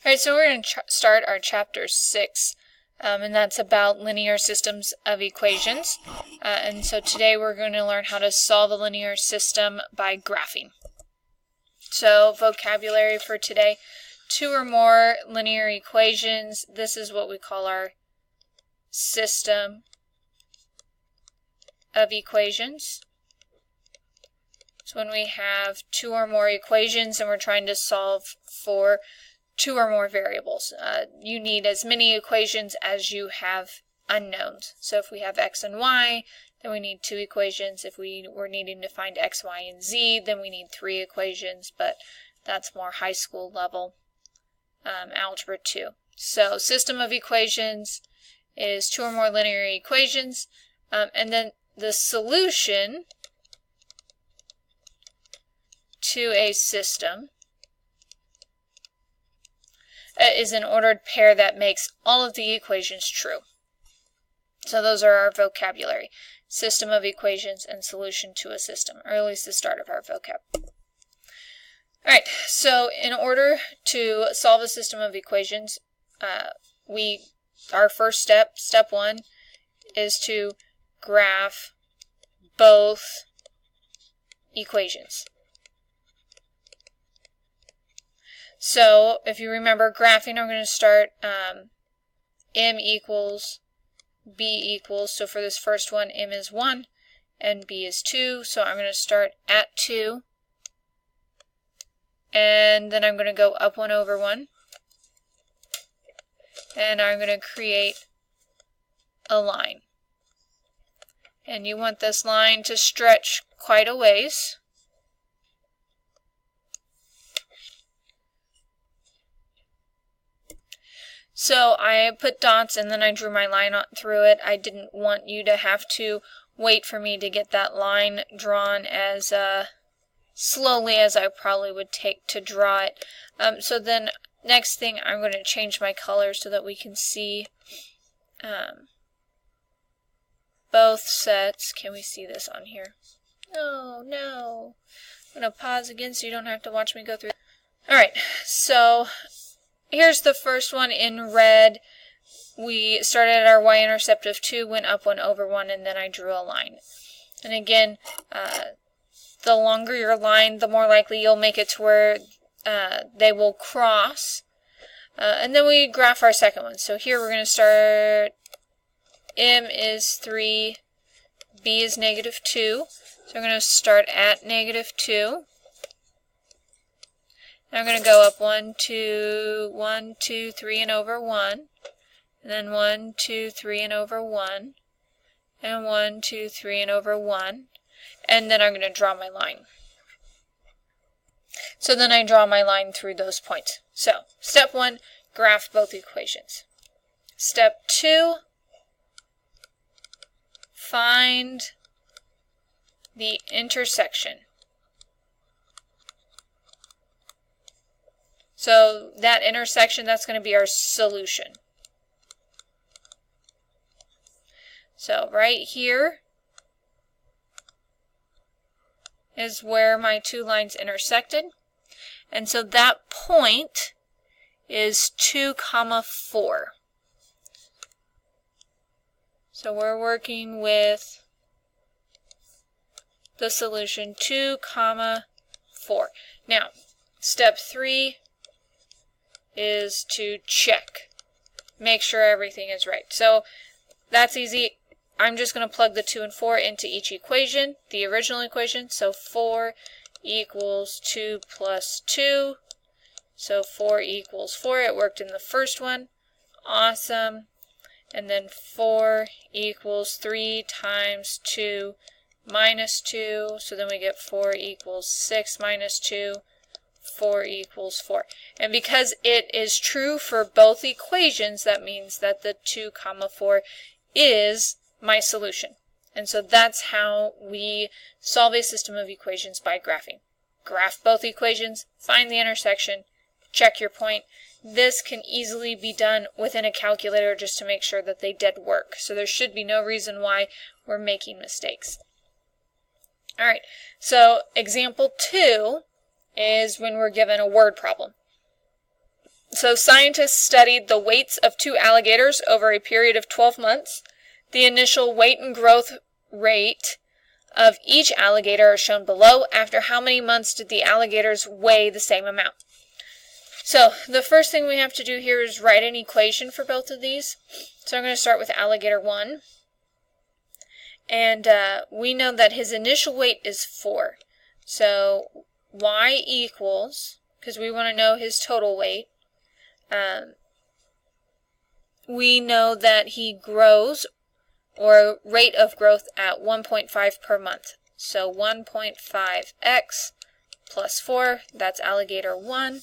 Alright, so we're going to start our chapter 6, and that's about linear systems of equations. And so today we're going to learn how to solve a linear system by graphing. So vocabulary for today: two or more linear equations. This is what we call our system of equations. So when we have two or more equations and we're trying to solve for two or more variables, you need as many equations as you have unknowns. So if we have x and y, then we need two equations. If we were needing to find x, y, and z, then we need three equations, but that's more high school level algebra 2. So system of equations is two or more linear equations, and then the solution to a system is an ordered pair that makes all of the equations true. So those are our vocabulary: system of equations and solution to a system, or at least the start of our vocab. Alright, so in order to solve a system of equations, our first step, step 1, is to graph both equations. So if you remember graphing, I'm going to start m equals b equals, so for this first one, m is 1 and b is 2, so I'm going to start at 2, and then I'm going to go up 1 over 1, and I'm going to create a line. And you want this line to stretch quite a ways. So I put dots and then I drew my line through it. I didn't want you to have to wait for me to get that line drawn as slowly as I probably would take to draw it. So then next thing, I'm going to change my color so that we can see both sets. Can we see this on here? Oh no. I'm going to pause again so you don't have to watch me go through. Alright, so here's the first one in red. We started at our y-intercept of 2, went up 1 over 1, and then I drew a line. And again, the longer your line, the more likely you'll make it to where they will cross. And then we graph our second one. So here we're going to start, m is 3, b is negative 2. So we're going to start at negative 2. I'm going to go up 1, 2, 3, and over 1, and then 1, 2, 3, and over 1, and 1, 2, 3, and over 1, and then I'm going to draw my line. So then I draw my line through those points. So, step 1, graph both equations. Step 2, find the intersection. So that intersection, that's going to be our solution. So right here is where my two lines intersected. And so that point is 2, 4. So we're working with the solution 2, 4. Now, step 3 is to check, make sure everything is right. So that's easy. I'm just going to plug the 2 and 4 into each equation, the original equation. So 4 equals 2 plus 2. So 4 equals 4. It worked in the first one. Awesome. And then 4 equals 3 times 2 minus 2. So then we get 4 equals 6 minus 2. 4 equals 4. And because it is true for both equations, that means that the 2, 4 is my solution. And so that's how we solve a system of equations by graphing. Graph both equations, find the intersection, check your point. This can easily be done within a calculator just to make sure that they did work. So there should be no reason why we're making mistakes. Alright, so example 2 is when we're given a word problem. So So scientists studied the weights of 2 alligators over a period of 12 months. The initial weight and growth rate of each alligator are shown below. After how many months did the alligators weigh the same amount? So the first thing we have to do here is write an equation for both of these. So I'm going to start with alligator 1. And we know that his initial weight is 4. So y equals, because we want to know his total weight, we know that he grows, or rate of growth, at 1.5 per month. So 1.5x plus 4, that's alligator 1.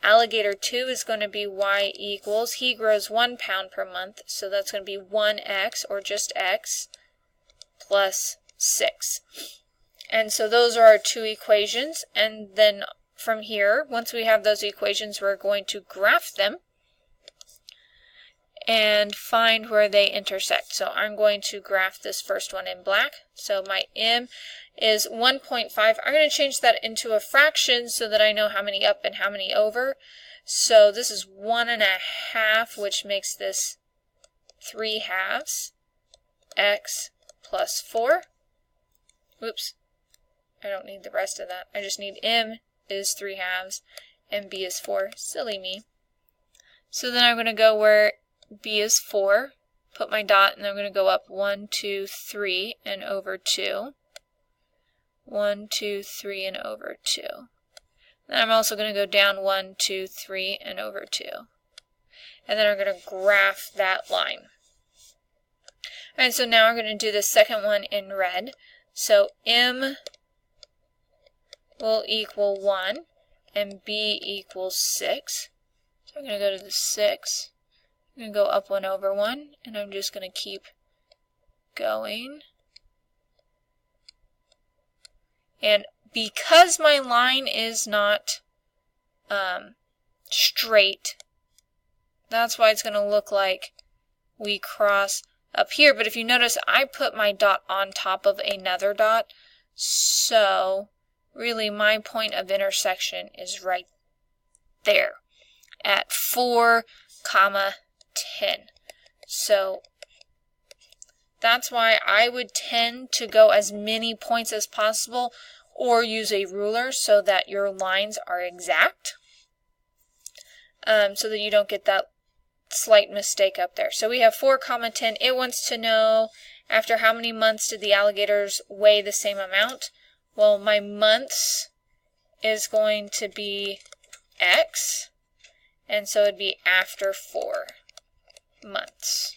Alligator 2 is going to be y equals, he grows 1 pound per month, so that's going to be 1x, or just x, plus 6. And so those are our 2 equations, and then from here, once we have those equations, we're going to graph them and find where they intersect. So I'm going to graph this first one in black. So my m is 1.5. I'm going to change that into a fraction so that I know how many up and how many over. So this is 1.5, which makes this 3 halves, x plus 4. Oops, I don't need the rest of that. I just need m is 3 halves and b is 4. Silly me. So then I'm going to go where b is 4, put my dot, and I'm going to go up 1, 2, 3, and over 2. 1, 2, 3, and over 2. Then I'm also going to go down 1, 2, 3, and over 2. And then I'm going to graph that line. Alright, so now I'm going to do the second one in red. So m will equal 1, and b equals 6. So I'm going to go to the 6. I'm going to go up 1 over 1, and I'm just going to keep going. And because my line is not straight, that's why it's going to look like we cross up here. But if you notice, I put my dot on top of another dot, so really my point of intersection is right there at 4, 10. So that's why I would tend to go as many points as possible, or use a ruler so that your lines are exact, so that you don't get that slight mistake up there. So we have 4, 10. It wants to know after how many months did the alligators weigh the same amount. Well, my months is going to be x, and so it'd be after 4 months.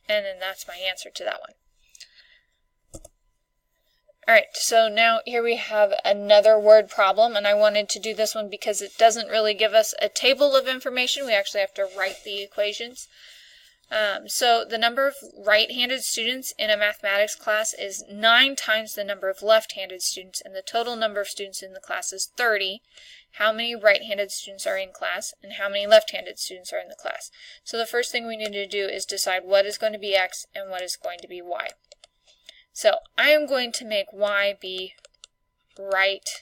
And then that's my answer to that one. Alright, so now here we have another word problem, and I wanted to do this one because it doesn't really give us a table of information. We actually have to write the equations. So the number of right-handed students in a mathematics class is 9 times the number of left-handed students, and the total number of students in the class is 30. How many right-handed students are in class, and how many left-handed students are in the class? So the first thing we need to do is decide what is going to be x and what is going to be y. So I am going to make y be right-handed,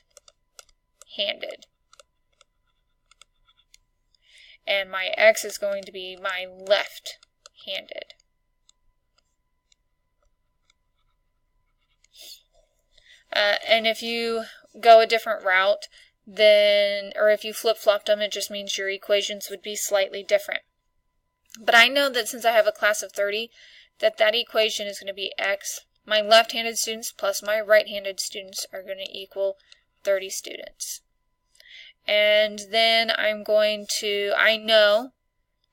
and my x is going to be my left-handed. And if you go a different route, then, or if you flip-flopped them, it just means your equations would be slightly different. But I know that since I have a class of 30, that equation is going to be x. My left-handed students plus my right-handed students are going to equal 30 students. And then I'm going to, I know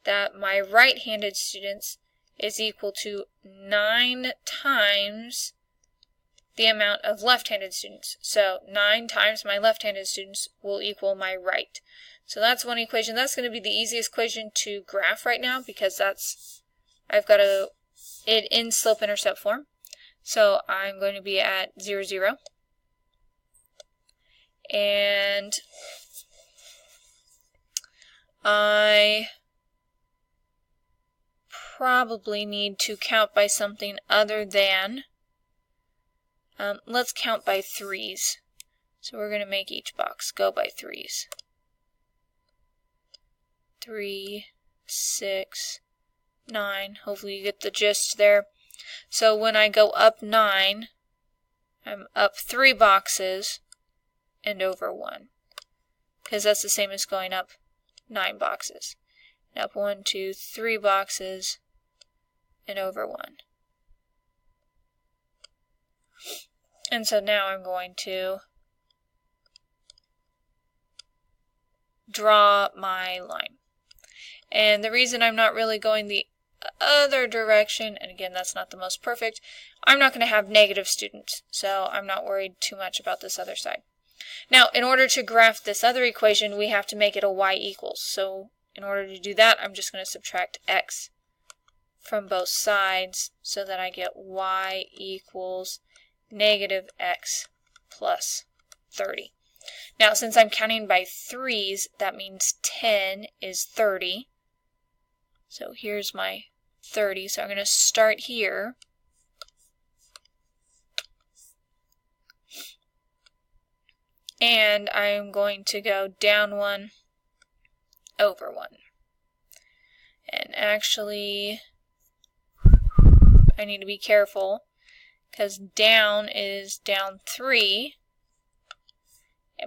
that my right-handed students is equal to 9 times the amount of left-handed students. So 9 times my left-handed students will equal my right. So that's one equation. That's going to be the easiest equation to graph right now because that's, I've got it in slope-intercept form. So I'm going to be at 0, 0. And I probably need to count by something other than, let's count by 3s. So we're going to make each box go by 3s. 3, 6, 9. Hopefully you get the gist there. So when I go up 9, I'm up 3 boxes and over 1. Because that's the same as going up 9 boxes. Up 1, 2, 3 boxes and over 1. And so now I'm going to draw my line. And the reason I'm not really going the other direction, and again that's not the most perfect, I'm not going to have negative students, so I'm not worried too much about this other side. Now in order to graph this other equation we have to make it a y equals, so in order to do that I'm just going to subtract x from both sides so that I get y equals negative x plus 30. Now since I'm counting by 3's, that means 10 is 30. So here's my 30. So I'm going to start here. And I'm going to go down 1, over 1. And actually, I need to be careful because down is down 3,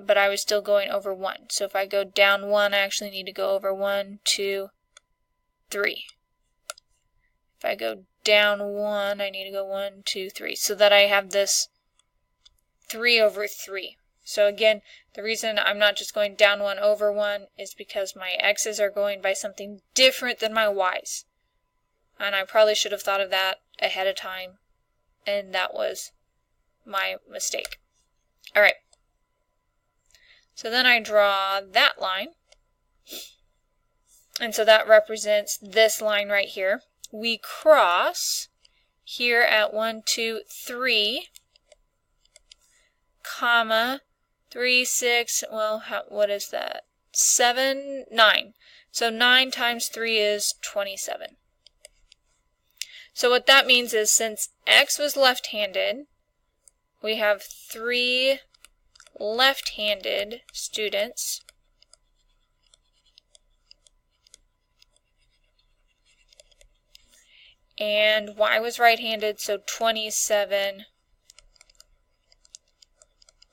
but I was still going over 1. So if I go down 1, I actually need to go over 1, 2, 3. If I go down 1, I need to go 1, 2, 3, so that I have this 3 over 3. So again, the reason I'm not just going down 1 over 1 is because my x's are going by something different than my y's. And I probably should have thought of that ahead of time, and that was my mistake. Alright, so then I draw that line, and so that represents this line right here. We cross here at 1, 2, 3, comma, 3, 6, well, what is that? 7, 9. So 9 times 3 is 27. So what that means is since x was left-handed, we have 3 left-handed students. And y was right-handed, so 27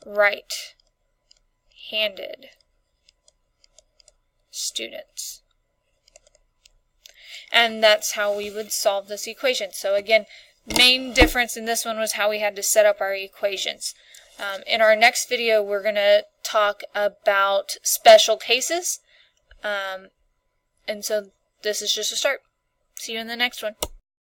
right-handed students. And that's how we would solve this equation. So again, main difference in this one was how we had to set up our equations. In our next video, we're going to talk about special cases. And so this is just a start. See you in the next one.